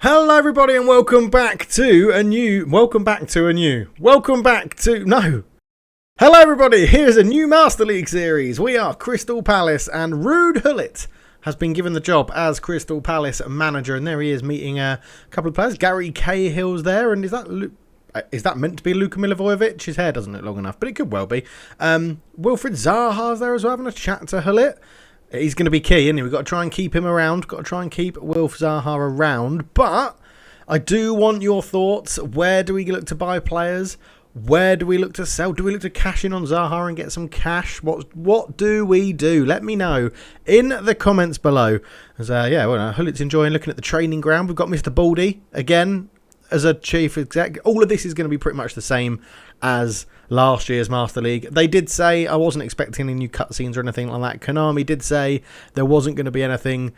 Hello everybody and welcome back to Hello everybody, here's a new Master League series. We are Crystal Palace and Ruud Gullit has been given the job as Crystal Palace manager, and there he is meeting a couple of players. Gary Cahill's there, and is that meant to be Luka Milivojevic? His hair doesn't look long enough, but it could well be. Wilfried Zaha's there as well, having a chat to Gullit. He's going to be key, isn't he? We've got to try and keep him around. Got to try and keep Wilf Zaha around. But I do want your thoughts. Where do we look to buy players? Where do we look to sell? Do we look to cash in on Zaha and get some cash? What do we do? Let me know in the comments below. As Gullit's enjoying looking at the training ground. We've got Mr. Baldy again as a chief exec. All of this is going to be pretty much the same as last year's Master League. They did say, I wasn't expecting any new cutscenes or anything like that. Konami did say there wasn't going to be anything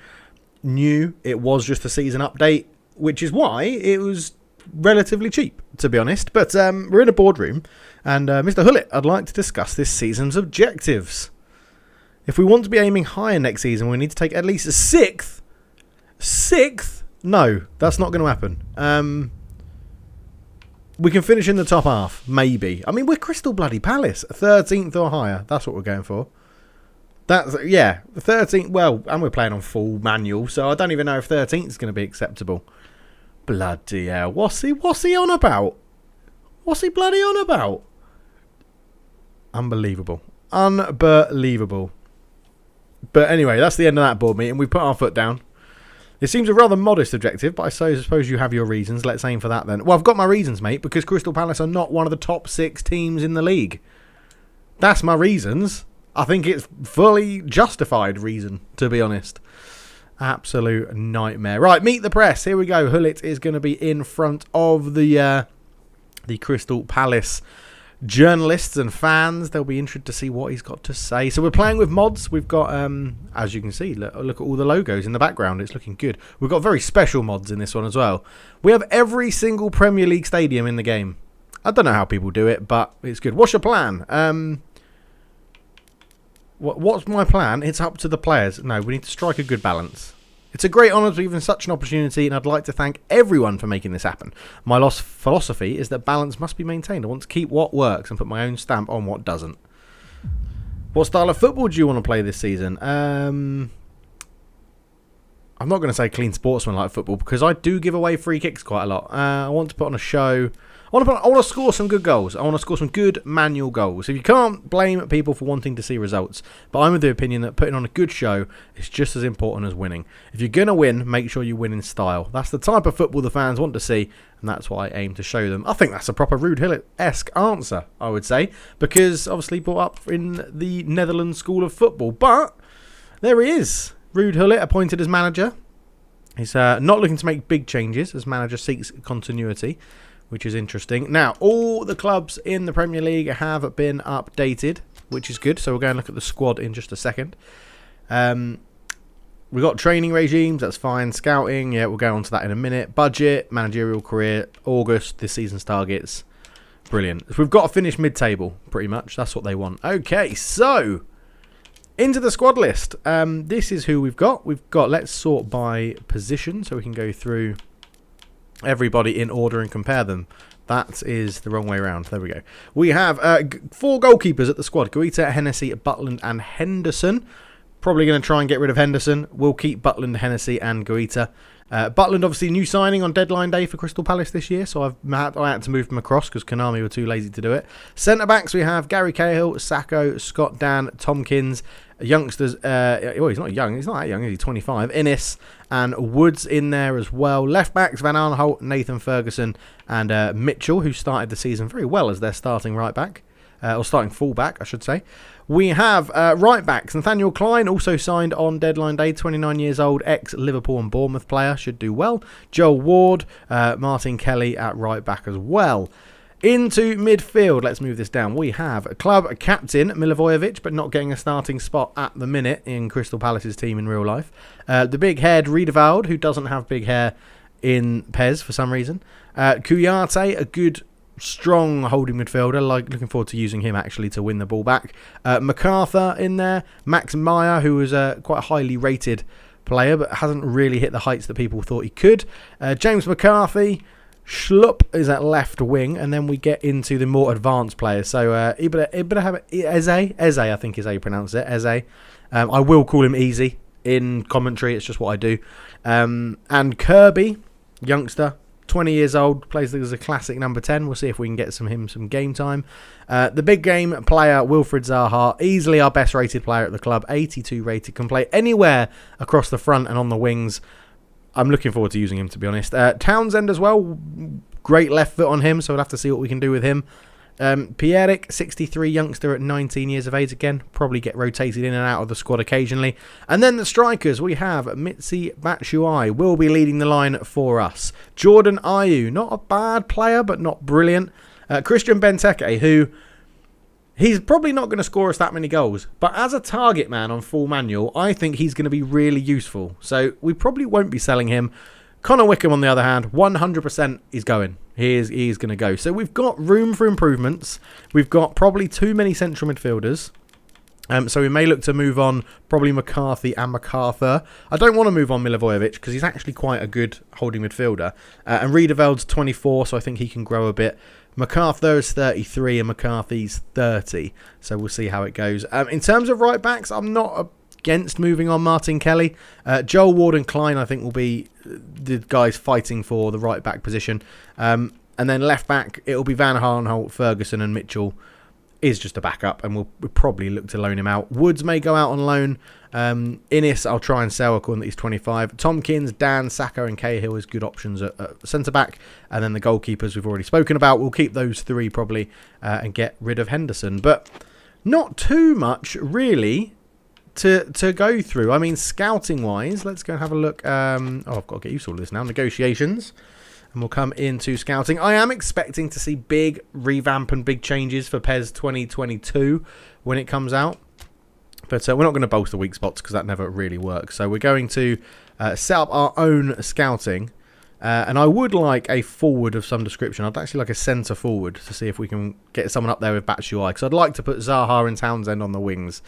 new. It was just a season update, which is why it was relatively cheap, to be honest. But we're in a boardroom, and Mr. Gullit, I'd like to discuss this season's objectives. If we want to be aiming higher next season, we need to take at least a sixth. No, that's not going to happen. We can finish in the top half, maybe. I mean, we're Crystal Bloody Palace. 13th or higher. That's what we're going for. That's, yeah, 13th. Well, and we're playing on full manual, so I don't even know if 13th is going to be acceptable. Bloody hell. What's he on about? What's he bloody on about? Unbelievable. Unbelievable. But anyway, that's the end of that board meeting. We put our foot down. It seems a rather modest objective, but I suppose you have your reasons. Let's aim for that then. Well, I've got my reasons, mate, because Crystal Palace are not one of the top 6 teams in the league. That's my reasons. I think it's fully justified reason, to be honest. Absolute nightmare. Right, meet the press. Here we go. Gullit is going to be in front of the Crystal Palace journalists and fans. They'll be interested to see what he's got to say. So we're playing with mods. We've got, as you can see, look at all the logos in the background. It's looking good. We've got very special mods in this one as well. We have every single Premier League stadium in the game. I don't know how people do it, but it's good. What's your plan? What's my plan? It's up to the players. No, we need to strike a good balance. It's a great honour to be given such an opportunity, and I'd like to thank everyone for making this happen. My philosophy is that balance must be maintained. I want to keep what works and put my own stamp on what doesn't. What style of football do you want to play this season? I'm not going to say clean sportsman-like football, because I do give away free kicks quite a lot. I want to put on a show. I want to score some good goals. I want to score some good manual goals. If you can't blame people for wanting to see results, but I'm of the opinion that putting on a good show is just as important as winning. If you're going to win, make sure you win in style. That's the type of football the fans want to see, and that's what I aim to show them. I think that's a proper Ruud Gullit-esque answer, I would say, because obviously brought up in the Netherlands School of Football. But there he is, Ruud Gullit appointed as manager. He's not looking to make big changes as manager seeks continuity, which is interesting. Now, all the clubs in the Premier League have been updated, which is good. So we're going to look at the squad in just a second. We've got training regimes, that's fine. Scouting, yeah, we'll go on to that in a minute. Budget, managerial career, August, this season's targets. Brilliant. So we've got to finish mid-table, pretty much. That's what they want. Okay, so into the squad list. This is who we've got. Let's sort by position so we can go through everybody in order and compare them. That is the wrong way around. There we go. We have 4 goalkeepers at the squad. Guaita, Hennessy, Butland and Henderson. Probably going to try and get rid of Henderson. We'll keep Butland, Hennessy and Guaita. Butland, obviously, new signing on deadline day for Crystal Palace this year, so I had to move him across because Konami were too lazy to do it. Centre-backs, we have Gary Cahill, Sacco, Scott Dan, Tompkins, youngsters, well, he's not young, he's not that young, he's 25, Innes and Woods in there as well. Left-backs, Van Aanholt, Nathan Ferguson and Mitchell, who started the season very well as their starting right-back. Or starting full-back, I should say. We have right-backs. Nathaniel Klein, also signed on deadline day, 29 years old, ex-Liverpool and Bournemouth player, should do well. Joel Ward, Martin Kelly at right-back as well. Into midfield, let's move this down. We have club captain Milivojevic, but not getting a starting spot at the minute in Crystal Palace's team in real life. The big-haired Riedewald, who doesn't have big hair in PES for some reason. Kouyaté, a good strong holding midfielder, looking forward to using him actually to win the ball back. MacArthur in there, Max Meyer, who was quite a highly rated player, but hasn't really hit the heights that people thought he could. James McCarthy. Schlupp is at left wing, and then we get into the more advanced players. So Eze, I think is how you pronounce it, Eze. I will call him Easy in commentary, it's just what I do. And Kirby, youngster, 20 years old, plays as a classic number 10. We'll see if we can get him some game time. The big game player, Wilfried Zaha, easily our best rated player at the club, 82 rated, can play anywhere across the front and on the wings. I'm looking forward to using him, to be honest. Townsend as well. Great left foot on him, so we'll have to see what we can do with him. Pjanić, 63, youngster at 19 years of age again. Probably get rotated in and out of the squad occasionally. And then the strikers, we have Michy Batshuayi, will be leading the line for us. Jordan Ayew, not a bad player, but not brilliant. Christian Benteke, who... he's probably not going to score us that many goals, but as a target man on full manual, I think he's going to be really useful. So we probably won't be selling him. Connor Wickham, on the other hand, 100% is going. He is going to go. So we've got room for improvements. We've got probably too many central midfielders. So we may look to move on probably McCarthy and MacArthur. I don't want to move on Milivojevic because he's actually quite a good holding midfielder. And Riederveld's 24, so I think he can grow a bit. MacArthur is 33 and McCarthy's 30. So we'll see how it goes. In terms of right backs, I'm not against moving on Martin Kelly. Joel Ward-Klein, I think, will be the guys fighting for the right back position. And then left back, it'll be Van Aanholt, Ferguson and Mitchell is just a backup, and we'll probably look to loan him out. Woods may go out on loan. Innis, I'll try and sell according to he's 25. Tompkins, Dan, Saka and Cahill is good options at centre-back. And then the goalkeepers we've already spoken about. We'll keep those three probably and get rid of Henderson. But not too much, really, to go through. I mean, scouting-wise, let's go and have a look. I've got to get used to all of this now. Negotiations. And we'll come into scouting. I am expecting to see big revamp and big changes for PES 2022 when it comes out. But we're not going to bolster weak spots because that never really works. So we're going to set up our own scouting. And I would like a forward of some description. I'd actually like a centre forward to see if we can get someone up there with Batshuayi. Because I'd like to put Zaha and Townsend on the wings.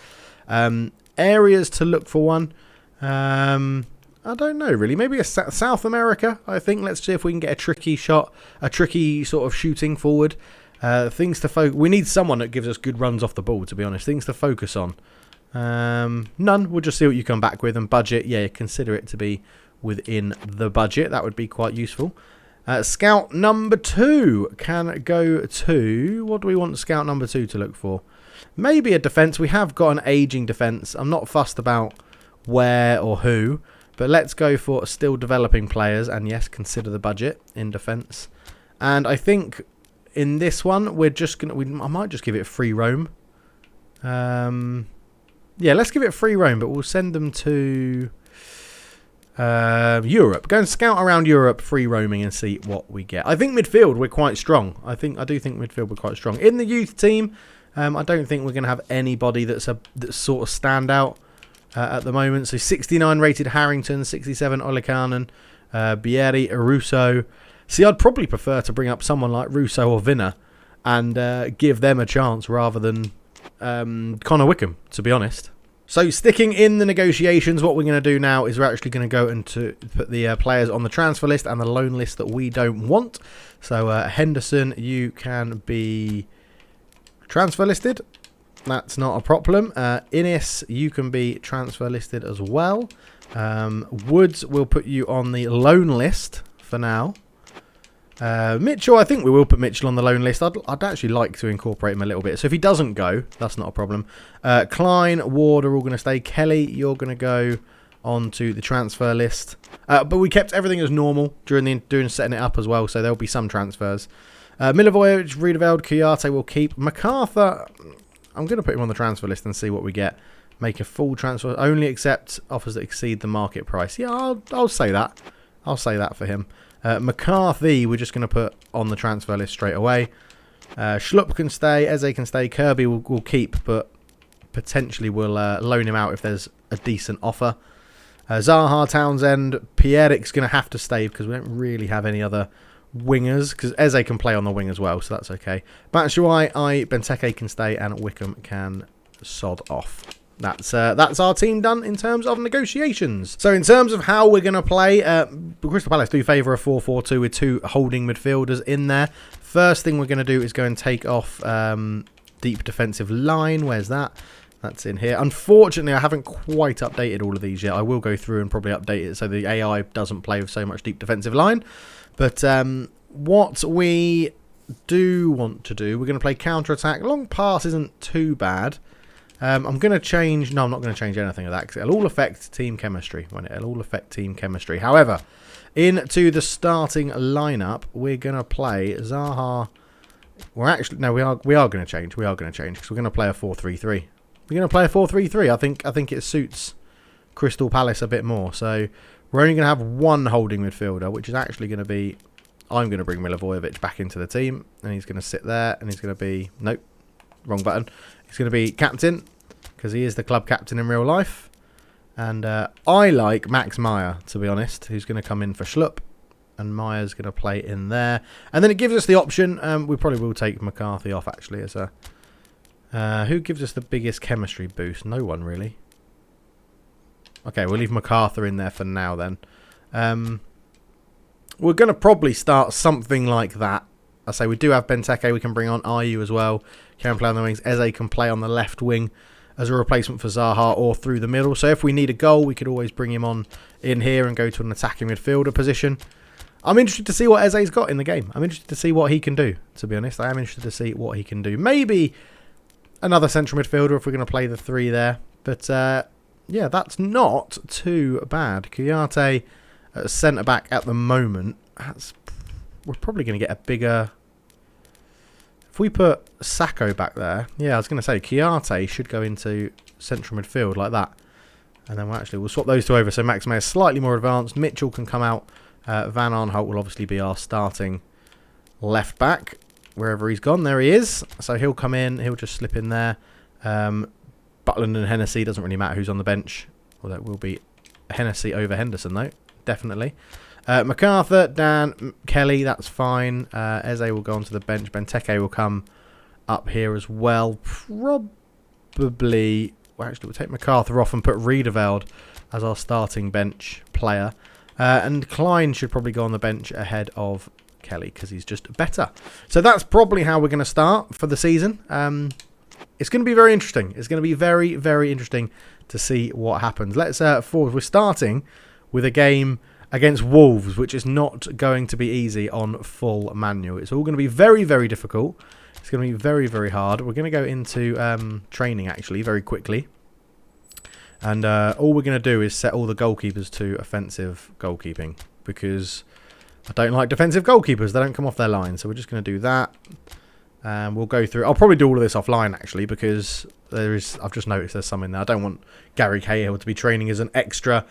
Areas to look for one. I don't know, really. Maybe a South America, I think. Let's see if we can get a tricky shot, a tricky sort of shooting forward. Things to focus. We need someone that gives us good runs off the ball, to be honest. Things to focus on. None. We'll just see what you come back with. And budget, yeah, consider it to be within the budget. That would be quite useful. Scout number 2 can go to... what do we want scout number 2 to look for? Maybe a defence. We have got an ageing defence. I'm not fussed about where or who. But let's go for still developing players. And yes, consider the budget in defence. And I think in this one, we're just going to... I might just give it free roam. Yeah, let's give it free roam. But we'll send them to Europe. Go and scout around Europe, free roaming, and see what we get. I think midfield, we're quite strong. I do think midfield, we're quite strong. In the youth team, I don't think we're going to have anybody that's sort of standout. At the moment, so 69 rated Harrington, 67 Olekanen, Bieri, Russo. See, I'd probably prefer to bring up someone like Russo or Vinner and give them a chance rather than Connor Wickham, to be honest. So sticking in the negotiations, what we're going to do now is we're actually going to go and to put the players on the transfer list and the loan list that we don't want. So Henderson, you can be transfer listed. That's not a problem. Innis, you can be transfer listed as well. Woods, will put you on the loan list for now. Mitchell, I think we will put Mitchell on the loan list. I'd actually like to incorporate him a little bit. So if he doesn't go, that's not a problem. Klein, Ward are all going to stay. Kelly, you're going to go onto the transfer list. But we kept everything as normal during setting it up as well. So there'll be some transfers. Milivojevic, Riederveld, Kuyate will keep. MacArthur... I'm going to put him on the transfer list and see what we get. Make a full transfer. Only accept offers that exceed the market price. Yeah, I'll say that. I'll say that for him. McCarthy, we're just going to put on the transfer list straight away. Schlupp can stay. Eze can stay. Kirby will keep, but potentially we'll loan him out if there's a decent offer. Zaha, Townsend, Pjanic's going to have to stay because we don't really have any other wingers, because Eze can play on the wing as well, so that's okay. Batshuayi, Benteke can stay, and Wickham can sod off. That's our team done in terms of negotiations. So in terms of how we're going to play, Crystal Palace do favour a 4-4-2 with 2 holding midfielders in there. First thing we're going to do is go and take off deep defensive line. Where's that? That's in here. Unfortunately, I haven't quite updated all of these yet. I will go through and probably update it so the AI doesn't play with so much deep defensive line. But what we do want to do, we're going to play counter-attack. Long pass isn't too bad. I'm going to change... No, I'm not going to change anything of that because it'll all affect team chemistry. It'll all affect team chemistry. However, into the starting lineup, we're going to play Zaha. We're actually... No, we are going to change. We are going to change because we're going to play a 4-3-3. We're going to play a 4-3-3. I think it suits Crystal Palace a bit more. So we're only going to have one holding midfielder, which is actually going to be... I'm going to bring Milivojevic back into the team. And he's going to sit there and he's going to be... Nope. Wrong button. He's going to be captain because he is the club captain in real life. And I like Max Meyer, to be honest, who's going to come in for Schlupp. And Meyer's going to play in there. And then it gives us the option. We probably will take McCarthy off, actually, as a... who gives us the biggest chemistry boost? No one, really. Okay, we'll leave MacArthur in there for now, then. We're going to probably start something like that. I say we do have Benteke we can bring on. Ayew as well. Can play on the wings. Eze can play on the left wing as a replacement for Zaha or through the middle. So if we need a goal, we could always bring him on in here and go to an attacking midfielder position. I'm interested to see what Eze's got in the game. I'm interested to see what he can do, to be honest. I am interested to see what he can do. Maybe another central midfielder if we're going to play the 3 there. But, yeah, that's not too bad. Kouyaté at centre-back at the moment. We're probably going to get a bigger... If we put Sacco back there... Yeah, I was going to say, Kouyaté should go into central midfield like that. And then we'll swap those 2 over. So Max Meyer is slightly more advanced. Mitchell can come out. Van Aanholt will obviously be our starting left-back. Wherever he's gone, there he is. So he'll come in. He'll just slip in there. Butland and Hennessy, doesn't really matter who's on the bench. Although it will be Hennessy over Henderson, though. Definitely. MacArthur, Dan, Kelly, that's fine. Eze will go onto the bench. Benteke will come up here as well. Probably... Well, actually, we'll take MacArthur off and put Riedeveld as our starting bench player. And Klein should probably go on the bench ahead of Kelly because he's just better. So that's probably how we're going to start for the season. It's going to be very interesting. It's going to be very, very interesting to see what happens. Let's forward. We're starting with a game against Wolves, which is not going to be easy on full manual. It's all going to be very, very difficult. It's going to be very, very hard. We're going to go into training, actually, very quickly. And all we're going to do is set all the goalkeepers to offensive goalkeeping because I don't like defensive goalkeepers. They don't come off their line. So we're just going to do that. And we'll go through... I'll probably do all of this offline, actually, because I've just noticed there's some in there. I don't want Gary Cahill to be training as an extra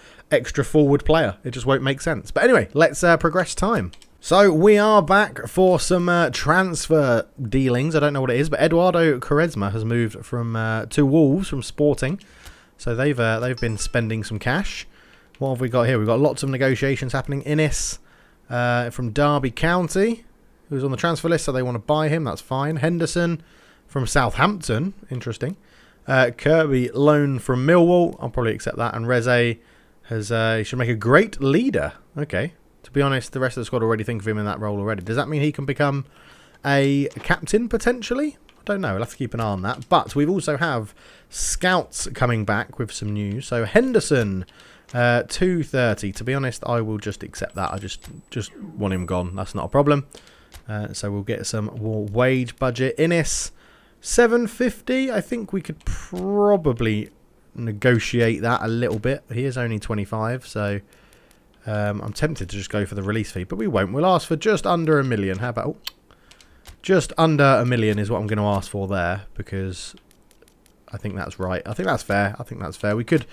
forward player. It just won't make sense. But anyway, let's progress time. So we are back for some transfer dealings. I don't know what it is, but Eduardo Quaresma has moved from to Wolves from Sporting. So they've been spending some cash. What have we got here? We've got lots of negotiations happening. Innes from Derby County, who's on the transfer list, so they want to buy him. That's fine. Henderson from Southampton. Interesting. Kirby, loan from Millwall. I'll probably accept that. And Reze he should make a great leader. Okay. To be honest, the rest of the squad already think of him in that role already. Does that mean he can become a captain, potentially? I don't know. We'll have to keep an eye on that. But we also have scouts coming back with some news. So Henderson, 230. To be honest, I will just accept that. I just want him gone. That's not a problem. So we'll get some more wage budget. Innes, 750. I think we could probably negotiate that a little bit. He is only 25, so I'm tempted to just go for the release fee, but we won't. We'll ask for just under $1 million. How about... just under $1 million is what I'm going to ask for there, because I think that's right. I think that's fair. I think that's fair. We could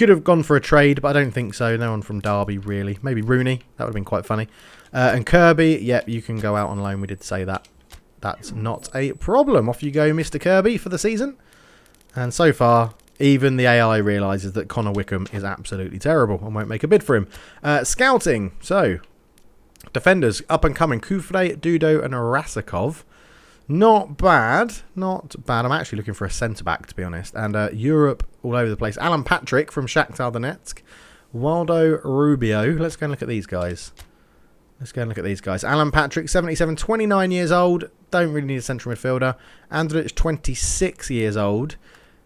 have gone for a trade, but I don't think so. No one from Derby, really. Maybe Rooney. That would have been quite funny. And Kirby, yep, you can go out on loan. We did say that. That's not a problem. Off you go, Mr. Kirby, for the season. And so far, even the AI realises that Connor Wickham is absolutely terrible and won't make a bid for him. Scouting. So, defenders, up and coming. Kufre, Dudo and Rasakov. Not bad. Not bad. I'm actually looking for a centre-back, to be honest. And Europe all over the place. Alan Patrick from Shakhtar Donetsk. Waldo Rubio. Let's go and look at these guys. Alan Patrick, 77, 29 years old. Don't really need a central midfielder. Andrich, 26 years old.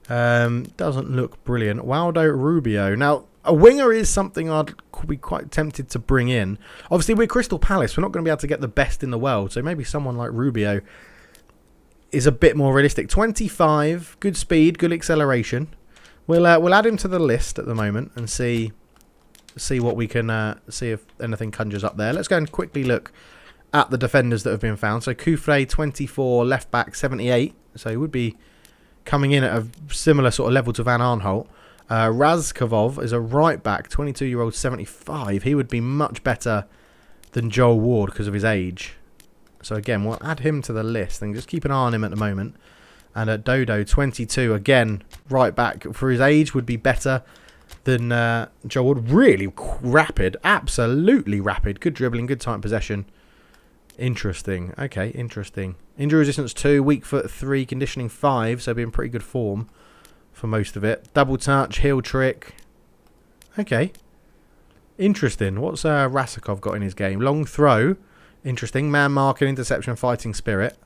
Doesn't look brilliant. Waldo Rubio. Now, a winger is something I'd be quite tempted to bring in. Obviously, we're Crystal Palace. We're not going to be able to get the best in the world. So maybe someone like Rubio is a bit more realistic. 25, good speed, good acceleration. We'll add him to the list at the moment and see what we can see if anything conjures up there. Let's go and quickly look at the defenders that have been found. So Kufre, 24, left back, 78. So he would be coming in at a similar sort of level to Van Aanholt. Razkovov is a right back, 22-year-old, 75. He would be much better than Joel Ward because of his age. So again, we'll add him to the list and just keep an eye on him at the moment. And at Dodo, 22, again, right back for his age would be better than Joel Ward. Really rapid, absolutely rapid. Good dribbling, good time possession. Interesting. Okay, interesting. Injury resistance 2, weak foot 3, conditioning 5. So be in pretty good form for most of it. Double touch, heel trick. Okay. Interesting. What's Rasakov got in his game? Long throw. Interesting. Man marking, interception, fighting spirit.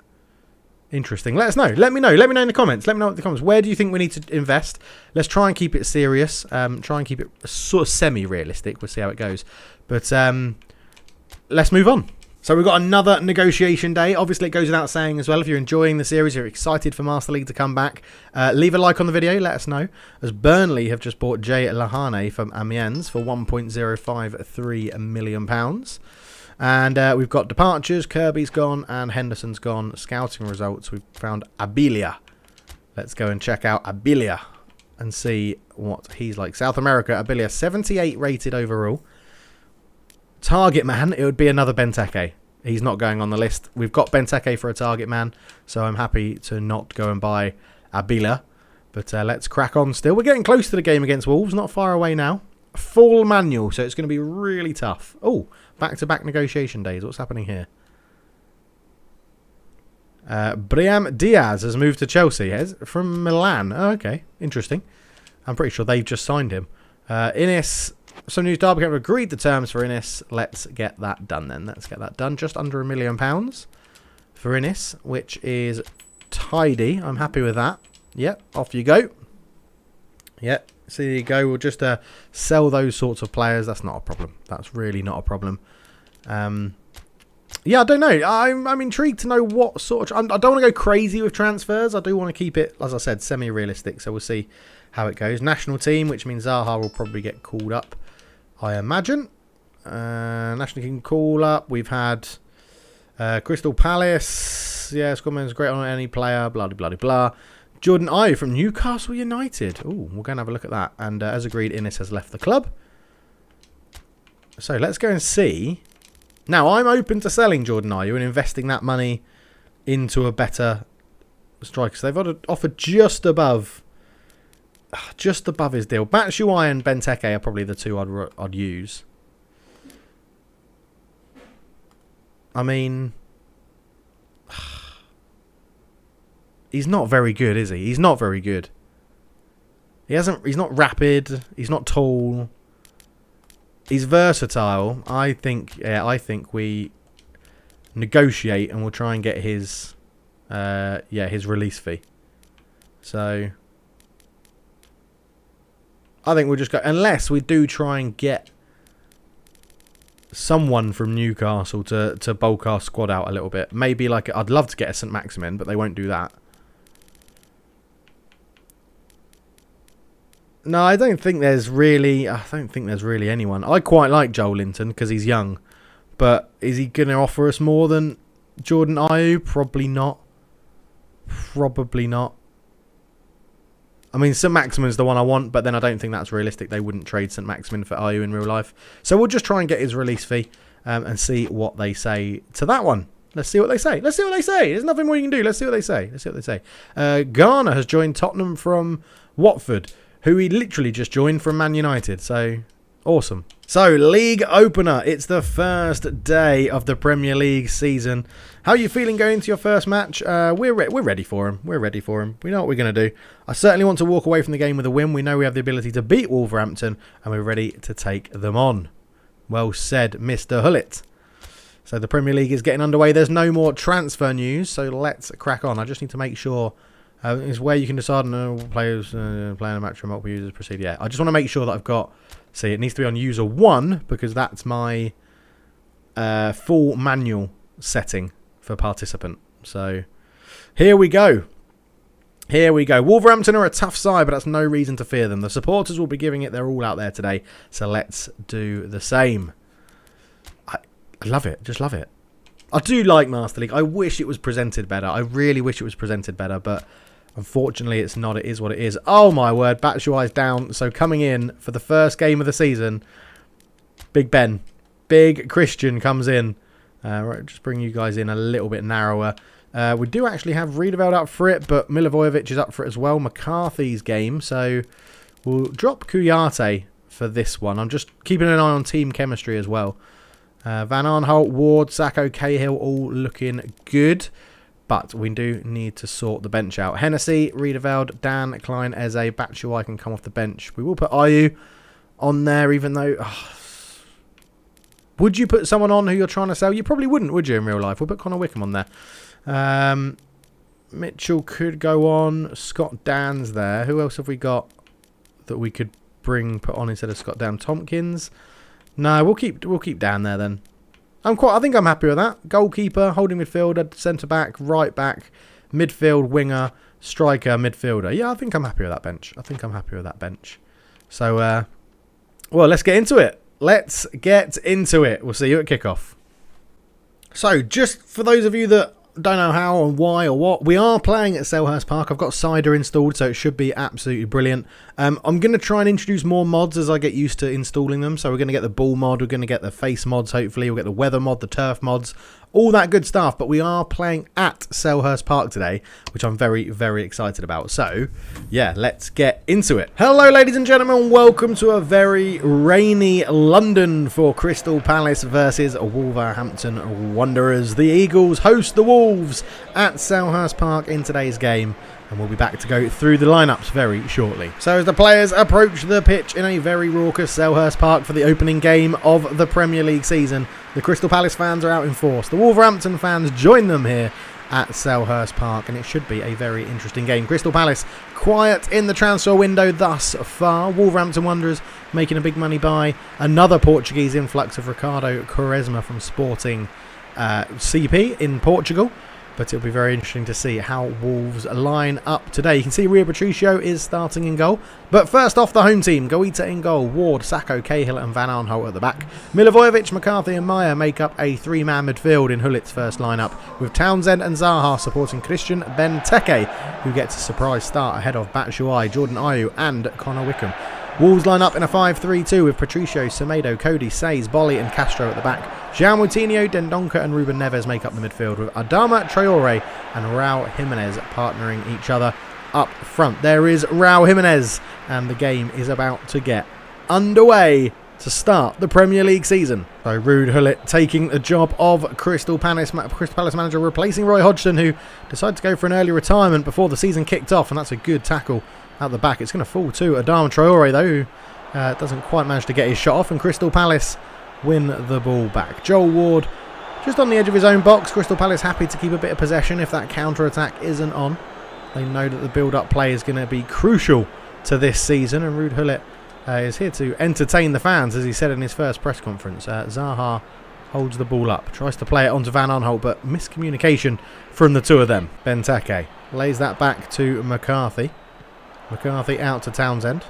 Interesting. Let us know. Let me know. Let me know in the comments. Let me know in the comments. Where do you think we need to invest? Let's try and keep it serious. Try and keep it sort of semi-realistic. We'll see how it goes. But let's move on. So we've got another negotiation day. Obviously, it goes without saying as well. If you're enjoying the series, you're excited for Master League to come back, leave a like on the video. Let us know. As Burnley have just bought Jay Lahane from Amiens for £1.053 million. And we've got departures. Kirby's gone and Henderson's gone. Scouting results. We've found Abilia. Let's go and check out Abilia and see what he's like. South America, Abilia, 78 rated overall. Target man, it would be another Benteke. He's not going on the list. We've got Benteke for a target man, so I'm happy to not go and buy Abilia. But let's crack on still. We're getting close to the game against Wolves, not far away now. Full manual, so it's going to be really tough. Oh, back-to-back negotiation days. What's happening here? Brahim Diaz has moved to Chelsea from Milan. Oh, okay, interesting. I'm pretty sure they've just signed him. Innes, some news. Derby have agreed the terms for Innes. Let's get that done then. Let's get that done. Just under £1 million for Innes, which is tidy. I'm happy with that. Yep, off you go. Yep, so there you go. We'll just sell those sorts of players. That's not a problem. That's really not a problem. Yeah, I don't know. I'm intrigued to know what sort of... I don't want to go crazy with transfers. I do want to keep it, as I said, semi-realistic. So we'll see how it goes. National team, which means Zaha will probably get called up, I imagine. National team call up. We've had Crystal Palace. Yeah, Squadman's great on any player. Blah, blah, blah, blah. Jordan Ayew from Newcastle United. Oh, we'll go and have a look at that. And as agreed, Innes has left the club. So let's go and see. Now, I'm open to selling Jordan Ayew and investing that money into a better striker. So they've offered just above his deal. Batshuayi and Benteke are probably the two I'd use. I mean... He's not very good, is he? He's not very good. He's not rapid. He's not tall. He's versatile. I think we negotiate and we'll try and get his his release fee. So I think we'll just go, unless we do try and get someone from Newcastle to bulk our squad out a little bit. Maybe like, I'd love to get a St. Maximin, but they won't do that. No, I don't think there's really anyone. I quite like Joel Linton because he's young. But is he going to offer us more than Jordan Ayew? Probably not. Probably not. I mean, St. Maximin's the one I want, but then I don't think that's realistic. They wouldn't trade St. Maximin for Ayew in real life. So we'll just try and get his release fee and see what they say to that one. Let's see what they say. Let's see what they say. There's nothing more you can do. Let's see what they say. Let's see what they say. Garner has joined Tottenham from Watford, who he literally just joined from Man United. So Awesome. So, league opener. It's the first day of the Premier League season. How are you feeling going into your first match? We're ready for him. We're ready for him. We know what we're going to do. I certainly want to walk away from the game with a win. We know we have the ability to beat Wolverhampton, and we're ready to take them on. Well said, Mr. Gullit. So, the Premier League is getting underway. There's no more transfer news, so let's crack on. I just need to make sure... is where you can decide on players playing a match from multiple users proceed. Yeah, I just want to make sure that I've got... See, it needs to be on user 1 because that's my full manual setting for participant. So, here we go. Here we go. Wolverhampton are a tough side, but that's no reason to fear them. The supporters will be giving it their all out there today. So, let's do the same. I love it. Just love it. I do like Master League. I wish it was presented better. I really wish it was presented better, but... Unfortunately, it's not. It is what it is. Oh, my word. Batshuayi's down. So coming in for the first game of the season, Big Ben. Big Christian comes in. Right, just bring you guys in a little bit narrower. We do actually have Riedewald up for it, but Milivojevic is up for it as well. McCarthy's game. So we'll drop Kouyaté for this one. I'm just keeping an eye on team chemistry as well. Van Aanholt, Ward, Sacco, Cahill all looking good. But we do need to sort the bench out. Hennessy, Riedewald, Dan, Klein, Eze, Batshuayi can come off the bench. We will put Ayew on there, even though... Would you put someone on who you're trying to sell? You probably wouldn't, would you, in real life? We'll put Connor Wickham on there. Mitchell could go on. Scott Dan's there. Who else have we got that we could put on instead of Scott Dan? Tompkins? No, we'll keep Dan there then. I think I'm happy with that. Goalkeeper, holding midfielder, centre back, right back, midfield, winger, striker, midfielder. Yeah, I think I'm happy with that bench. So, well, let's get into it. We'll see you at kickoff. So, just for those of you that don't know how or why or what, we are playing at Selhurst Park. I've got Cider installed, so it should be absolutely brilliant. I'm going to try and introduce more mods as I get used to installing them. So we're going to get the ball mod, we're going to get the face mods, hopefully. We'll get the weather mod, the turf mods, all that good stuff. But we are playing at Selhurst Park today, which I'm very, very excited about. So, yeah, let's get into it. Hello, ladies and gentlemen. Welcome to a very rainy London for Crystal Palace versus Wolverhampton Wanderers. The Eagles host the Wolves at Selhurst Park in today's game. And we'll be back to go through the lineups very shortly. So as the players approach the pitch in a very raucous Selhurst Park for the opening game of the Premier League season, the Crystal Palace fans are out in force. The Wolverhampton fans join them here at Selhurst Park, and it should be a very interesting game. Crystal Palace quiet in the transfer window thus far. Wolverhampton Wanderers making a big money buy. Another Portuguese influx of Ricardo Quaresma from Sporting CP in Portugal. But it'll be very interesting to see how Wolves line up today. You can see Rui Patricio is starting in goal. But first off, the home team. Guaita in goal. Ward, Sacco, Cahill and Van Aanholt at the back. Milivojevic, McCarthy and Meyer make up a three-man midfield in Gullit's first lineup, with Townsend and Zaha supporting Christian Benteke, who gets a surprise start ahead of Batshuayi, Jordan Ayew and Connor Wickham. Wolves line up in a 5-3-2 with Patricio, Semedo, Cody, Says, Bolly and Castro at the back. João Moutinho, Dendoncker and Ruben Neves make up the midfield, with Adama Traore and Raul Jimenez partnering each other up front. There is Raul Jimenez, and the game is about to get underway to start the Premier League season. So Ruud Gullit taking the job of Crystal Palace manager, replacing Roy Hodgson, who decided to go for an early retirement before the season kicked off, and that's a good tackle out the back. It's going to fall to Adama Traore, though, who doesn't quite manage to get his shot off, and Crystal Palace win the ball back. Joel Ward just on the edge of his own box. Crystal Palace happy to keep a bit of possession if that counter-attack isn't on. They know that the build-up play is going to be crucial to this season, and Ruud Gullit is here to entertain the fans, as he said in his first press conference. Zaha holds the ball up, tries to play it onto Van Aanholt, but miscommunication from the two of them. Benteke lays that back to McCarthy. McCarthy out to Townsend.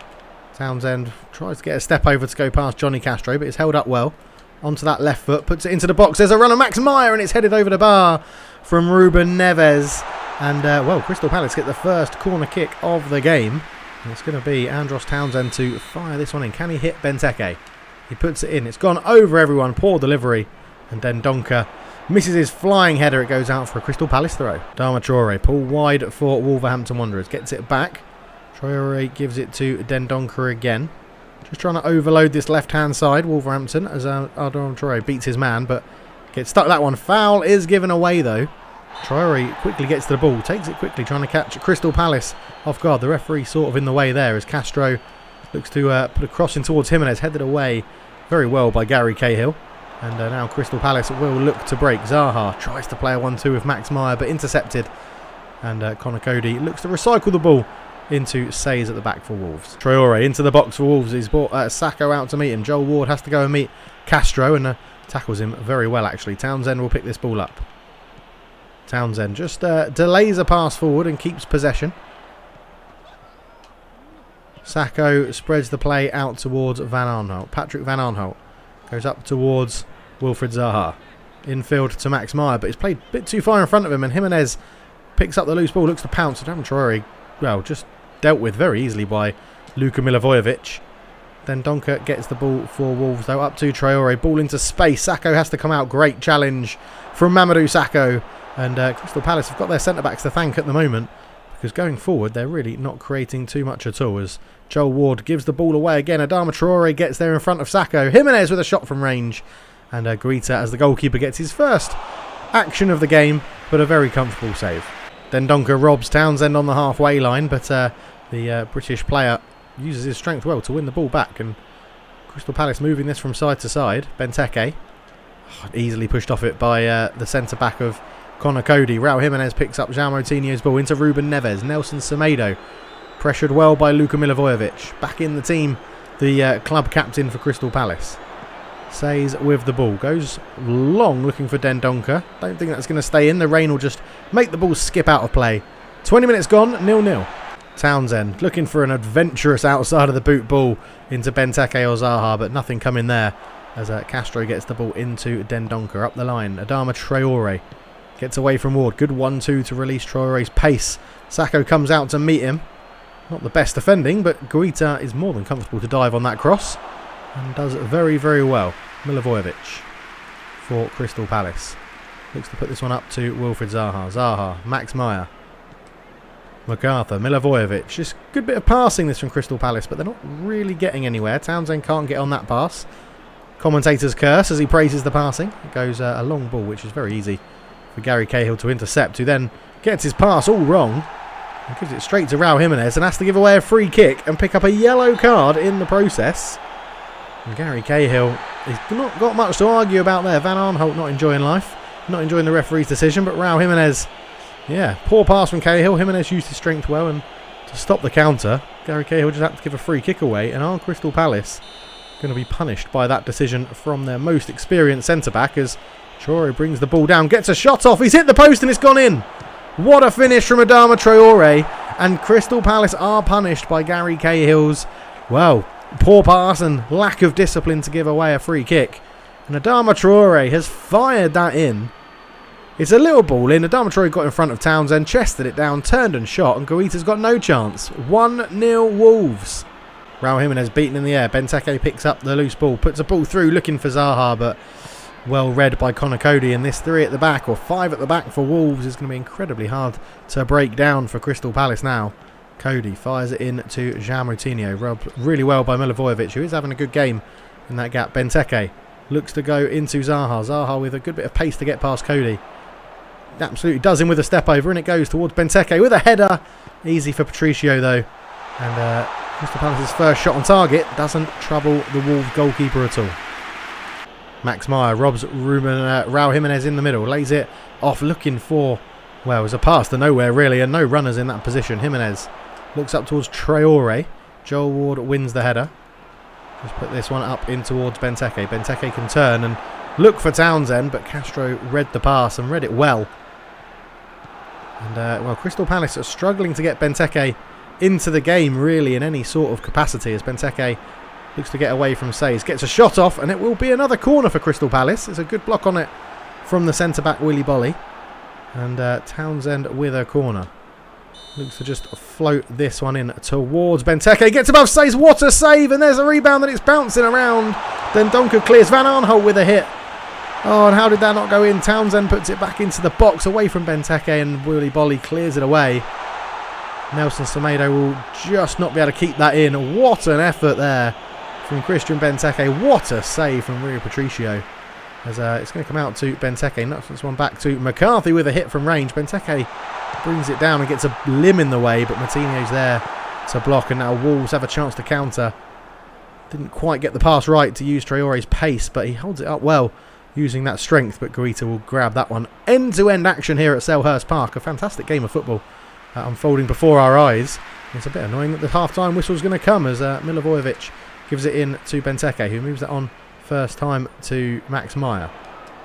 Townsend tries to get a step over to go past Johnny Castro, but it's held up well. Onto that left foot, puts it into the box. There's a run of Max Meyer, and it's headed over the bar from Ruben Neves. And, well, Crystal Palace get the first corner kick of the game. And it's going to be Andros Townsend to fire this one in. Can he hit Benteke? He puts it in. It's gone over everyone. Poor delivery. And then Dendoncker misses his flying header. It goes out for a Crystal Palace throw. Adama Traore pull wide for Wolverhampton Wanderers. Gets it back. Traore gives it to Dendoncker again. Just trying to overload this left-hand side, Wolverhampton, as Adama Traore beats his man, but gets stuck that one. Foul is given away, though. Traore quickly gets to the ball, takes it quickly, trying to catch Crystal Palace off guard. The referee sort of in the way there as Castro looks to put a cross in towards Jimenez, headed away very well by Gary Cahill. And now Crystal Palace will look to break. Zaha tries to play a 1-2 with Max Meyer, but intercepted. And Connor Cody looks to recycle the ball into Says at the back for Wolves. Traore into the box for Wolves. He's brought Sacco out to meet him. Joel Ward has to go and meet Castro and tackles him very well, actually. Townsend will pick this ball up. Townsend just delays a pass forward and keeps possession. Sacco spreads the play out towards Van Aanholt. Patrick Van Aanholt goes up towards Wilfried Zaha. Infield to Max Meyer, but he's played a bit too far in front of him, and Jimenez picks up the loose ball, looks to pounce. Adama Traore, well, just dealt with very easily by Luka Milivojevic. Then Donker gets the ball for Wolves, though, up to Traore. Ball into space. Sacco has to come out. Great challenge from Mamadou Sacco. And Crystal Palace have got their centre-backs to thank at the moment, because going forward, they're really not creating too much at all, as Joel Ward gives the ball away again. Adama Traore gets there in front of Sacco. Jimenez with a shot from range. And Guita, as the goalkeeper, gets his first action of the game, but a very comfortable save. Then Donker robs Townsend on the halfway line, but the British player uses his strength well to win the ball back. And Crystal Palace moving this from side to side. Benteke easily pushed off it by the centre-back of Connor Cody. Raul Jimenez picks up João Moutinho's ball into Ruben Neves. Nelson Semedo pressured well by Luka Milivojevic. Back in the team, the club captain for Crystal Palace. Says with the ball. Goes long looking for Dendoncker. Don't think that's going to stay in. The rain will just make the ball skip out of play. 20 minutes gone, 0-0. Townsend looking for an adventurous outside of the boot ball into Benteke or Zaha, but nothing coming there as Castro gets the ball into Dendoncker. Up the line, Adama Traore gets away from Ward. Good 1-2 to release Traore's pace. Sacco comes out to meet him. Not the best defending, but Guita is more than comfortable to dive on that cross. And does very, very well. Milivojevic for Crystal Palace. Looks to put this one up to Wilfried Zaha. Zaha, Max Meyer, MacArthur, Milivojevic. Just a good bit of passing this from Crystal Palace, but they're not really getting anywhere. Townsend can't get on that pass. Commentator's curse as he praises the passing. It goes a long ball, which is very easy for Gary Cahill to intercept, who then gets his pass all wrong and gives it straight to Raul Jimenez and has to give away a free kick and pick up a yellow card in the process. And Gary Cahill has not got much to argue about there. Van Aanholt not enjoying life, not enjoying the referee's decision, but Raul Jimenez, yeah, poor pass from Cahill. Jimenez used his strength well, and to stop the counter, Gary Cahill just had to give a free kick away, and are Crystal Palace going to be punished by that decision from their most experienced centre-back as Traore brings the ball down, gets a shot off, he's hit the post and it's gone in. What a finish from Adama Traore, and Crystal Palace are punished by Gary Cahill's, well, poor pass and lack of discipline to give away a free kick. And Adama Traore has fired that in. It's a little ball in. Adama Traore got in front of Townsend, chested it down, turned and shot, and Guita's got no chance. 1-0 Wolves. Raul Jimenez beaten in the air. Benteke picks up the loose ball, puts a ball through, looking for Zaha, but well read by Connor Cody. And this 3 at the back, or 5 at the back for Wolves, is going to be incredibly hard to break down for Crystal Palace now. Cody fires it in to João Moutinho. Rubbed really well by Milivojevic, who is having a good game in that gap. Benteke looks to go into Zaha. Zaha with a good bit of pace to get past Cody. Absolutely does him with a step over, and it goes towards Benteke with a header. Easy for Patricio though. And Crystal Palace's first shot on target doesn't trouble the Wolves goalkeeper at all. Max Meyer robs Raul Jimenez in the middle. Lays it off looking for, well, it was a pass to nowhere really, and no runners in that position. Jimenez looks up towards Traore. Joel Ward wins the header. Just put this one up in towards Benteke. Benteke can turn and look for Townsend, but Castro read the pass and read it well. And, well, Crystal Palace are struggling to get Benteke into the game, really, in any sort of capacity, as Benteke looks to get away from Says. Gets a shot off, and it will be another corner for Crystal Palace. There's a good block on it from the centre-back, Willy Bolly. And Townsend with a corner. Looks to just float this one in towards Benteke. Gets above Says. What a save! And there's a rebound, and it's bouncing around. Then Donker clears. Van Aanholt with a hit. Oh, and how did that not go in? Townsend puts it back into the box away from Benteke, and Willy Bolly clears it away. Nelson Semedo will just not be able to keep that in. What an effort there from Christian Benteke. What a save from Rui Patricio. As it's going to come out to Benteke. Knocks this one back to McCarthy with a hit from range. Benteke brings it down and gets a limb in the way, but Martinez's there to block, and now Wolves have a chance to counter. Didn't quite get the pass right to use Traore's pace, but he holds it up well using that strength, but Guita will grab that one. End-to-end action here at Selhurst Park. A fantastic game of football unfolding before our eyes. It's a bit annoying that the half-time whistle is going to come as Milivojevic gives it in to Benteke, who moves that on first time to Max Meyer.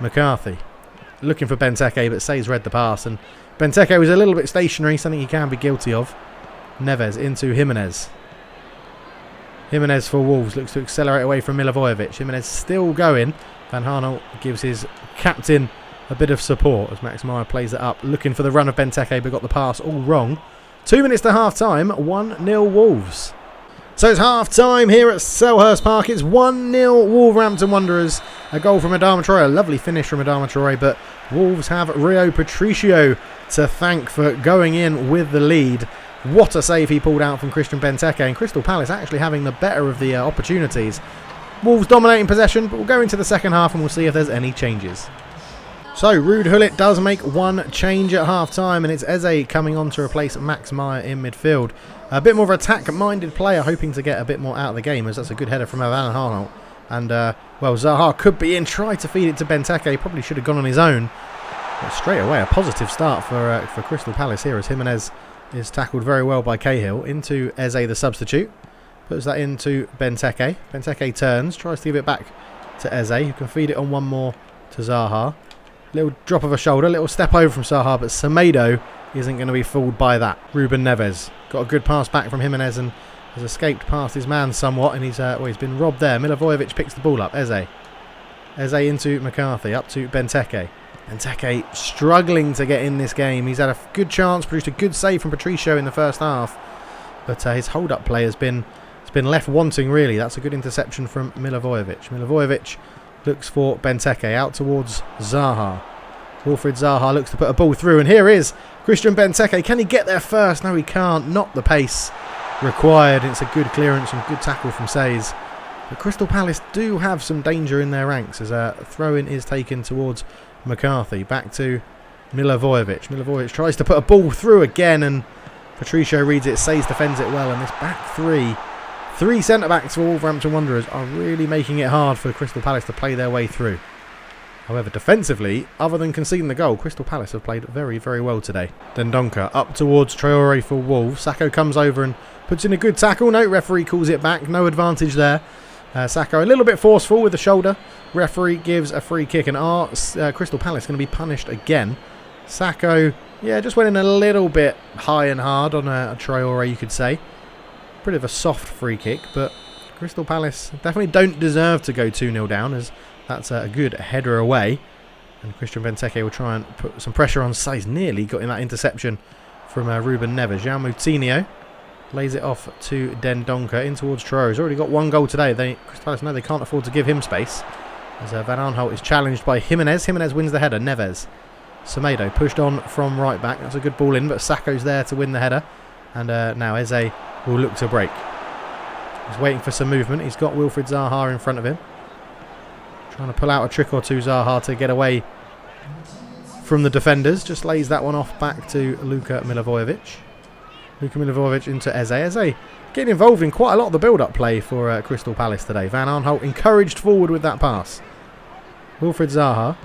McCarthy looking for Benteke, but Say's read the pass, and Benteke was a little bit stationary, something he can be guilty of. Neves into Jimenez. Jimenez for Wolves looks to accelerate away from Milivojevic. Jimenez still going. Van Aanholt gives his captain a bit of support as Max Meyer plays it up, looking for the run of Benteke, but got the pass all wrong. 2 minutes to half-time, 1-0 Wolves. So it's half-time here at Selhurst Park. It's 1-0 Wolverhampton Wanderers. A goal from Adama Traore, a lovely finish from Adama Traore, but Wolves have Rui Patricio to thank for going in with the lead. What a save he pulled out from Christian Benteke, and Crystal Palace actually having the better of the opportunities. Wolves dominating possession, but we'll go into the second half and we'll see if there's any changes. So Ruud Gullit does make one change at half-time, and it's Eze coming on to replace Max Meyer in midfield. A bit more of an attack-minded player, hoping to get a bit more out of the game, as that's a good header from Van Aanholt. And, well, Zaha could be in, tried to feed it to Benteke, probably should have gone on his own. But straight away, a positive start for Crystal Palace here, as Jimenez is tackled very well by Cahill. Into Eze, the substitute. Puts that into Benteke. Benteke turns, tries to give it back to Eze, who can feed it on one more to Zaha. Little drop of a shoulder, little step over from Zaha, but Semedo isn't going to be fooled by that. Ruben Neves got a good pass back from Jimenez and has escaped past his man somewhat, and he's been robbed there. Milivojevic picks the ball up. Eze into McCarthy, up to Benteke. Benteke struggling to get in this game. He's had a good chance, produced a good save from Patricio in the first half, but his hold-up play has been left wanting, really. That's a good interception from Milivojevic. Milivojevic looks for Benteke out towards Zaha. Wilfried Zaha looks to put a ball through, and here is Christian Benteke. Can he get there first? No, he can't. Not the pace required. It's a good clearance and good tackle from Says. But Crystal Palace do have some danger in their ranks as a throw-in is taken towards McCarthy. Back to Milivojevic. Milivojevic tries to put a ball through again, and Patricio reads it. Says defends it well, and this back three centre-backs for Wolverhampton Wanderers are really making it hard for Crystal Palace to play their way through. However, defensively, other than conceding the goal, Crystal Palace have played very, very well today. Dendoncker up towards Traore for Wolves. Sakho comes over and puts in a good tackle. No, referee calls it back. No advantage there. Sakho a little bit forceful with the shoulder. Referee gives a free kick, and Crystal Palace going to be punished again. Sakho, yeah, just went in a little bit high and hard on a Traore, you could say. Pretty of a soft free kick, but Crystal Palace definitely don't deserve to go 2-0 down, as that's a good header away. And Christian Benteke will try and put some pressure on Says. Nearly got in that interception from Ruben Neves. João Moutinho lays it off to Dendoncker in towards Traore. He's already got one goal today. Crystal Palace know they can't afford to give him space, as Van Aanholt is challenged by Jimenez. Jimenez wins the header. Neves. Semedo pushed on from right back. That's a good ball in, but Sakho's there to win the header. And now Eze will look to break. He's waiting for some movement. He's got Wilfried Zaha in front of him. Trying to pull out a trick or two, Zaha, to get away from the defenders. Just lays that one off back to Luka Milivojevic. Luka Milivojevic into Eze. Eze getting involved in quite a lot of the build-up play for Crystal Palace today. Van Aanholt encouraged forward with that pass. Wilfried Zaha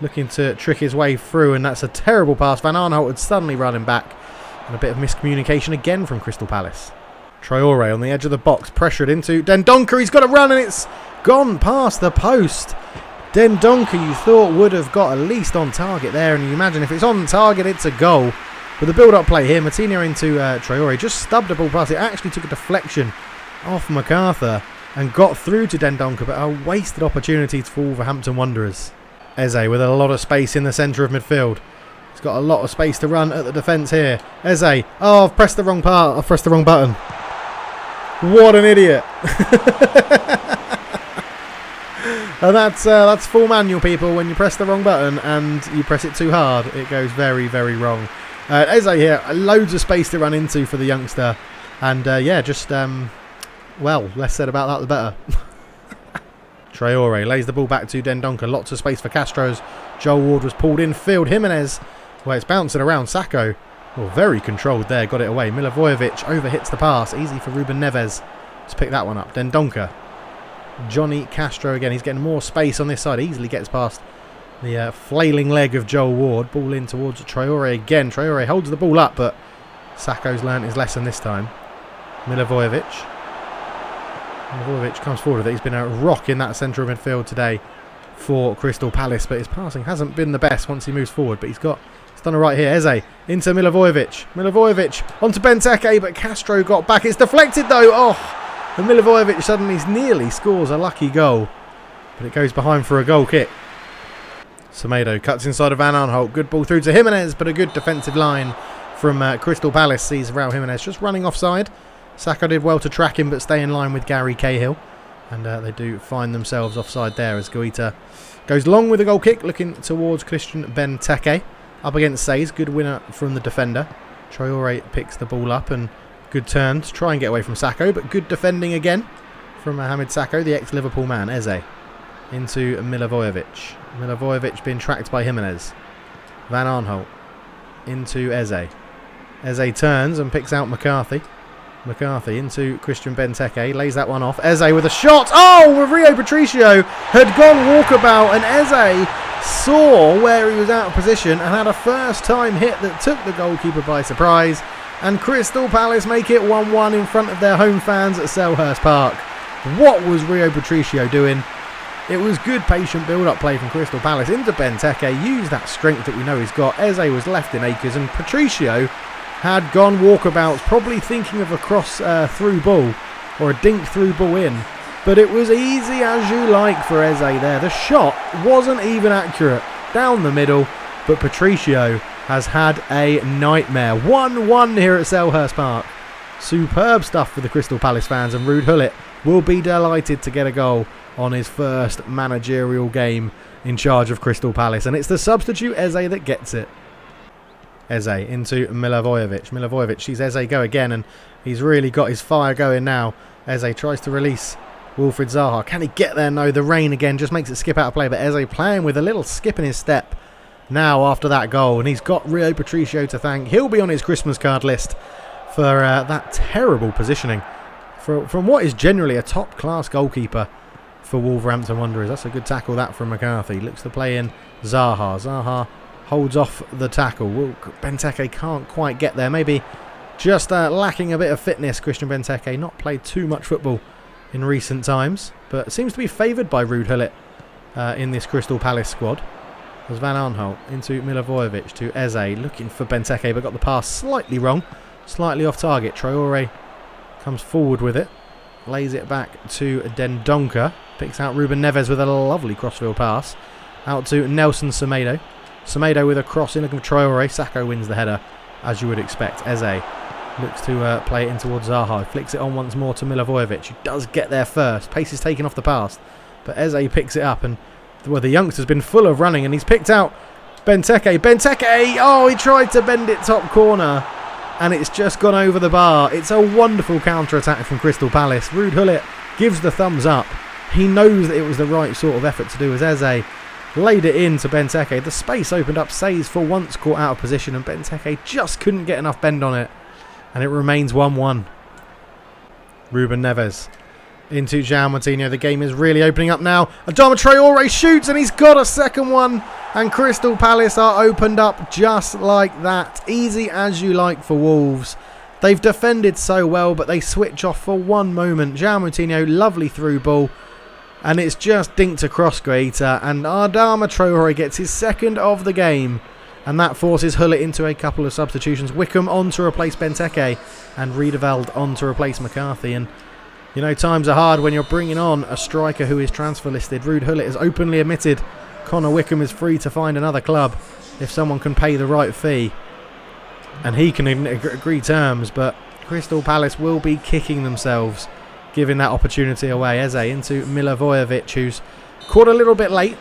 looking to trick his way through, and that's a terrible pass. Van Aanholt had suddenly run him back. And a bit of miscommunication again from Crystal Palace. Traore on the edge of the box, pressured into Dendoncker. He's got a run, and it's gone past the post. Dendoncker, you thought, would have got at least on target there, and you imagine if it's on target, it's a goal. But the build-up play here, Martinho into Traore, just stubbed a ball past. It actually took a deflection off MacArthur and got through to Dendoncker, but a wasted opportunity for Wolverhampton Wanderers. Eze with a lot of space in the centre of midfield. He's got a lot of space to run at the defence here. Eze. Oh, I've pressed the wrong part. I've pressed the wrong button. What an idiot. And that's full manual, people. When you press the wrong button and you press it too hard, it goes very, very wrong. Eze here, loads of space to run into for the youngster. And yeah, just Well, less said about that, the better. Traore lays the ball back to Dendoncker. Lots of space for Castro's. Joel Ward was pulled in field. Jimenez, well, it's bouncing around. Sacco, well, very controlled there. Got it away. Milivojevic overhits the pass. Easy for Ruben Neves to pick that one up. Dendoncker. Johnny Castro again. He's getting more space on this side. Easily gets past the flailing leg of Joel Ward. Ball in towards Traore again. Traore holds the ball up, but Sacco's learnt his lesson this time. Milivojevic comes forward with it. He's been a rock in that centre of midfield today for Crystal Palace, but his passing hasn't been the best once he moves forward. But he's done it right here. Eze into Milivojevic. Milivojevic onto Benteke, but Castro got back. It's deflected though. Oh, and Milivojevic suddenly nearly scores a lucky goal, but it goes behind for a goal kick. Semedo cuts inside of Van Aanholt. Good ball through to Jimenez, but a good defensive line from Crystal Palace sees Raul Jimenez just running offside. Sacco did well to track him, but stay in line with Gary Cahill. And they do find themselves offside there as Guaita goes long with a goal kick, looking towards Christian Benteke. Up against Says, good winner from the defender. Traore picks the ball up and good turn to try and get away from Sacco, but good defending again from Mohamed Sacco, the ex-Liverpool man. Eze into Milivojevic. Milivojevic being tracked by Jimenez. Van Aanholt into Eze. Eze turns and picks out McCarthy. McCarthy into Christian Benteke, lays that one off. Eze with a shot. Oh, Rio Patricio had gone walkabout, and Eze saw where he was out of position and had a first time hit that took the goalkeeper by surprise. And Crystal Palace make it 1-1 in front of their home fans at Selhurst Park. What was Rio Patricio doing? It was good patient build-up play from Crystal Palace into Benteke. Used that strength that we know he's got. Eze was left in acres, and Patricio had gone walkabouts, probably thinking of a cross through ball or a dink through ball in. But it was easy as you like for Eze there. The shot wasn't even accurate down the middle, but Patricio has had a nightmare. 1-1 here at Selhurst Park. Superb stuff for the Crystal Palace fans, and Ruud Gullit will be delighted to get a goal on his first managerial game in charge of Crystal Palace. And it's the substitute Eze that gets it. Eze into Milivojevic. Milivojevic sees Eze go again, and he's really got his fire going now. Eze tries to release Wilfried Zaha. Can he get there? No, the rain again just makes it skip out of play, but Eze playing with a little skip in his step now after that goal, and he's got Rio Patricio to thank. He'll be on his Christmas card list for that terrible positioning from what is generally a top-class goalkeeper for Wolverhampton Wanderers. That's a good tackle that from McCarthy. Looks to play in Zaha. Zaha holds off the tackle. Benteke can't quite get there. Maybe just lacking a bit of fitness. Christian Benteke not played too much football in recent times, but seems to be favoured by Ruud Gullit in this Crystal Palace squad. There's Van Aanholt into Milivojevic to Eze, looking for Benteke, but got the pass slightly wrong, slightly off target. Traore comes forward with it, lays it back to Dendoncker, picks out Ruben Neves with a lovely crossfield pass out to Nelson Semedo. Semedo with a cross in, looking for Traore. Sacco wins the header, as you would expect. Eze looks to play it in towards Zaha. Flicks it on once more to Milivojevic, who does get there first. Pace is taken off the pass, but Eze picks it up, and well, the youngster's been full of running, and he's picked out Benteke. Benteke! Oh, he tried to bend it top corner, and it's just gone over the bar. It's a wonderful counter-attack from Crystal Palace. Ruud Gullit gives the thumbs up. He knows that it was the right sort of effort to do, as Eze laid it in to Benteke. The space opened up. Says for once caught out of position, and Benteke just couldn't get enough bend on it. And it remains 1-1. Ruben Neves into João Moutinho. The game is really opening up now. Adama Traore shoots, and he's got a second one. And Crystal Palace are opened up just like that. Easy as you like for Wolves. They've defended so well, but they switch off for one moment. João Moutinho, lovely through ball. And it's just dinked across Guaita, and Adama Traore gets his second of the game. And that forces Gullit into a couple of substitutions. Wickham on to replace Benteke, and Riedewald on to replace McCarthy. And, you know, times are hard when you're bringing on a striker who is transfer listed. Ruud Gullit has openly admitted Connor Wickham is free to find another club if someone can pay the right fee. And he can agree terms, but Crystal Palace will be kicking themselves giving that opportunity away. Eze into Milivojevic, who's caught a little bit late,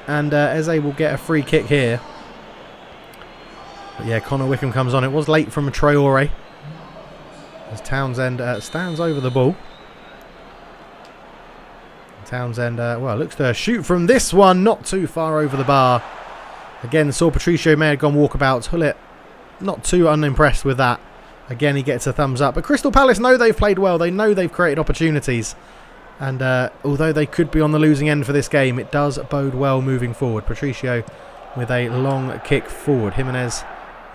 and Eze will get a free kick here. But yeah, Connor Wickham comes on. It was late from a Traore as Townsend stands over the ball. Townsend, well, looks to shoot from this one. Not too far over the bar. Again, saw Patricio may have gone walkabouts. Gullit, not too unimpressed with that. Again, he gets a thumbs up. But Crystal Palace know they've played well. They know they've created opportunities. And although they could be on the losing end for this game, it does bode well moving forward. Patricio with a long kick forward. Jimenez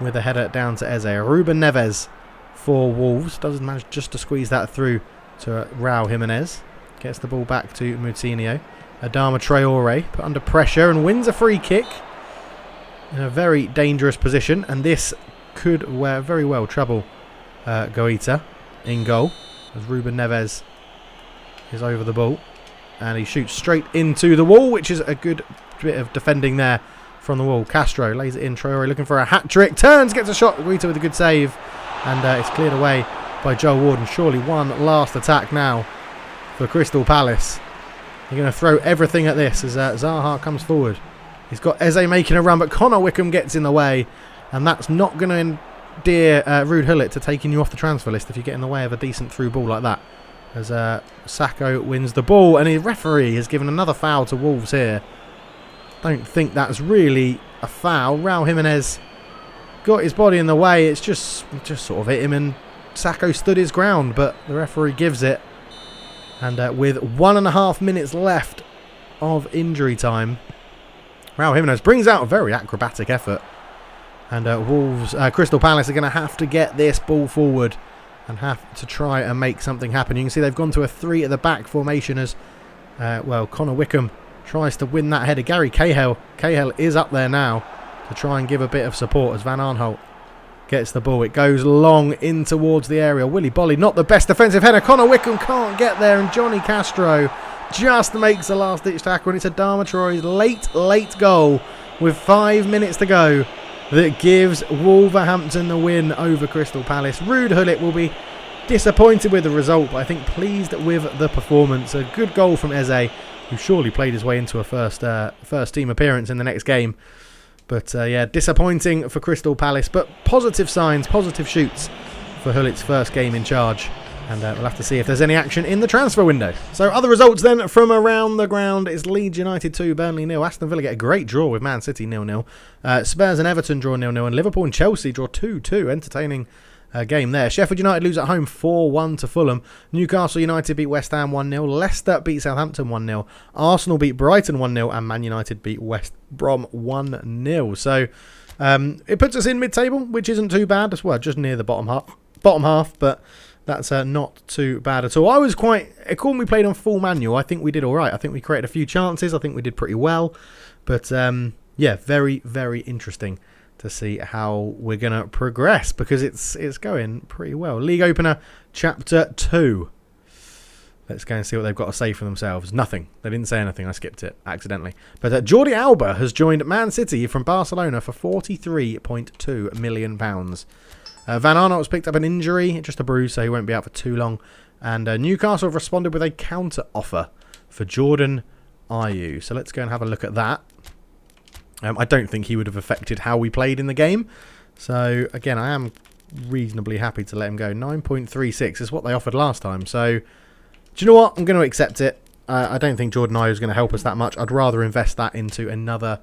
with a header down to Eze. Ruben Neves for Wolves. Doesn't manage just to squeeze that through to Raul Jimenez. Gets the ball back to Moutinho. Adama Traore put under pressure and wins a free kick. In a very dangerous position. And this could very well trouble Goita in goal. As Ruben Neves is over the ball. And he shoots straight into the wall, which is a good bit of defending there from the wall. Castro lays it in. Traore looking for a hat-trick. Turns, gets a shot. Goita with a good save. And it's cleared away by Joel Warden. Surely one last attack now for Crystal Palace. They're going to throw everything at this as Zaha comes forward. He's got Eze making a run, but Connor Wickham gets in the way. And that's not going to endear Ruud Gullit to taking you off the transfer list if you get in the way of a decent through ball like that. As Sacco wins the ball, and his referee has given another foul to Wolves here. Don't think that's really a foul. Raul Jimenez got his body in the way. It's just sort of hit him, and Sacco stood his ground, but the referee gives it. And with 1.5 minutes left of injury time, Raul Jimenez brings out a very acrobatic effort. And Wolves, Crystal Palace are going to have to get this ball forward and have to try and make something happen. You can see they've gone to a 3 at the back formation as, well, Connor Wickham tries to win that header. Gary Cahill is up there now to try and give a bit of support as Van Aanholt gets the ball. It goes long in towards the area. Willy Bolly, not the best defensive header. Connor Wickham can't get there, and Johnny Castro just makes a last-ditch tackle, and it's Adama Traore's late goal with 5 minutes to go that gives Wolverhampton the win over Crystal Palace. Ruud Gullit will be disappointed with the result, but I think pleased with the performance. A good goal from Eze, who surely played his way into a first team appearance in the next game. But yeah, disappointing for Crystal Palace, but positive signs, positive shoots for Gullit's first game in charge. And we'll have to see if there's any action in the transfer window. So other results then from around the ground is Leeds United 2, Burnley 0. Aston Villa get a great draw with Man City 0-0. Spurs and Everton draw 0-0. And Liverpool and Chelsea draw 2-2. Entertaining game there. Sheffield United lose at home 4-1 to Fulham. Newcastle United beat West Ham 1-0. Leicester beat Southampton 1-0. Arsenal beat Brighton 1-0. And Man United beat West Brom 1-0. So it puts us in mid-table, which isn't too bad. Well, just near the bottom half, but that's not too bad at all. I was when we played on full manual, I think we did all right. I think we created a few chances. I think we did pretty well. But yeah, very, very interesting to see how we're going to progress because it's going pretty well. League Opener, Chapter 2. Let's go and see what they've got to say for themselves. Nothing. They didn't say anything. I skipped it accidentally. But Jordi Alba has joined Man City from Barcelona for £43.2 million. Van Aanholt's picked up an injury, just a bruise, so he won't be out for too long. And Newcastle have responded with a counter offer for Jordan Ayew. So let's go and have a look at that. I don't think he would have affected how we played in the game. So again, I am reasonably happy to let him go. 9.36 is what they offered last time. So do you know what? I'm going to accept it. I don't think Jordan Ayew is going to help us that much. I'd rather invest that into another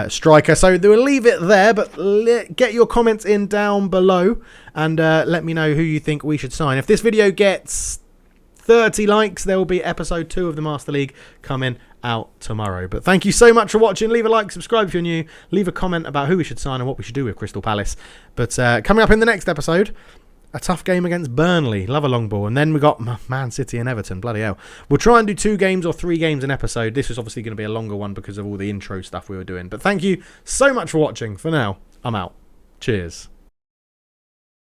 striker. So we'll leave it there, but get your comments in down below and let me know who you think we should sign. If this video gets 30 likes, there will be episode 2 of the Master League coming out tomorrow. But thank you so much for watching. Leave a like, subscribe if you're new, leave a comment about who we should sign and what we should do with Crystal Palace. But coming up in the next episode, a tough game against Burnley. Love a long ball. And then we got Man City and Everton. Bloody hell. We'll try and do 2 games or 3 games an episode. This is obviously going to be a longer one because of all the intro stuff we were doing. But thank you so much for watching. For now, I'm out. Cheers.